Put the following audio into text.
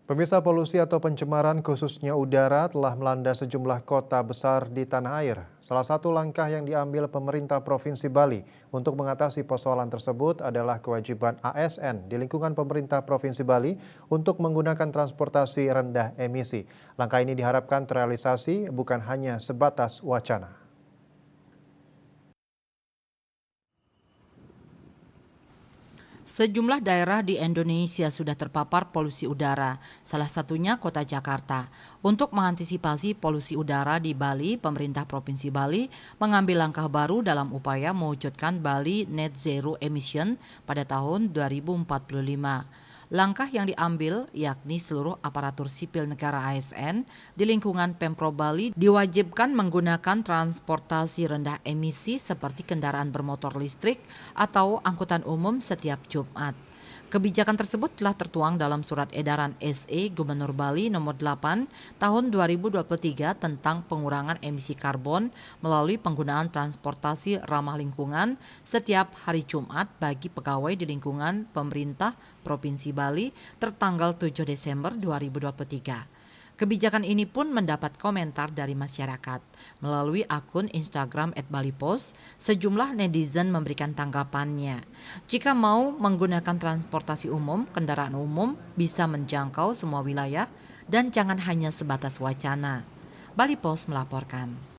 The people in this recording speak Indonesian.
Pemirsa, polusi atau pencemaran khususnya udara telah melanda sejumlah kota besar di tanah air. Salah satu langkah yang diambil pemerintah Provinsi Bali untuk mengatasi persoalan tersebut adalah kewajiban ASN di lingkungan pemerintah Provinsi Bali untuk menggunakan transportasi rendah emisi. Langkah ini diharapkan terrealisasi bukan hanya sebatas wacana. Sejumlah daerah di Indonesia sudah terpapar polusi udara, salah satunya kota Jakarta. Untuk mengantisipasi polusi udara di Bali, pemerintah Provinsi Bali mengambil langkah baru dalam upaya mewujudkan Bali Net Zero Emission pada tahun 2045. Langkah yang diambil yakni seluruh aparatur sipil negara ASN di lingkungan Pemprov Bali diwajibkan menggunakan transportasi rendah emisi seperti kendaraan bermotor listrik atau angkutan umum setiap Jumat. Kebijakan tersebut telah tertuang dalam Surat Edaran SE Gubernur Bali Nomor 8 Tahun 2023 tentang pengurangan emisi karbon melalui penggunaan transportasi ramah lingkungan setiap hari Jumat bagi pegawai di lingkungan pemerintah Provinsi Bali tertanggal 7 Desember 2023. Kebijakan ini pun mendapat komentar dari masyarakat. Melalui akun Instagram @balipos, sejumlah netizen memberikan tanggapannya. Jika mau menggunakan transportasi umum, kendaraan umum bisa menjangkau semua wilayah dan jangan hanya sebatas wacana. Balipos melaporkan.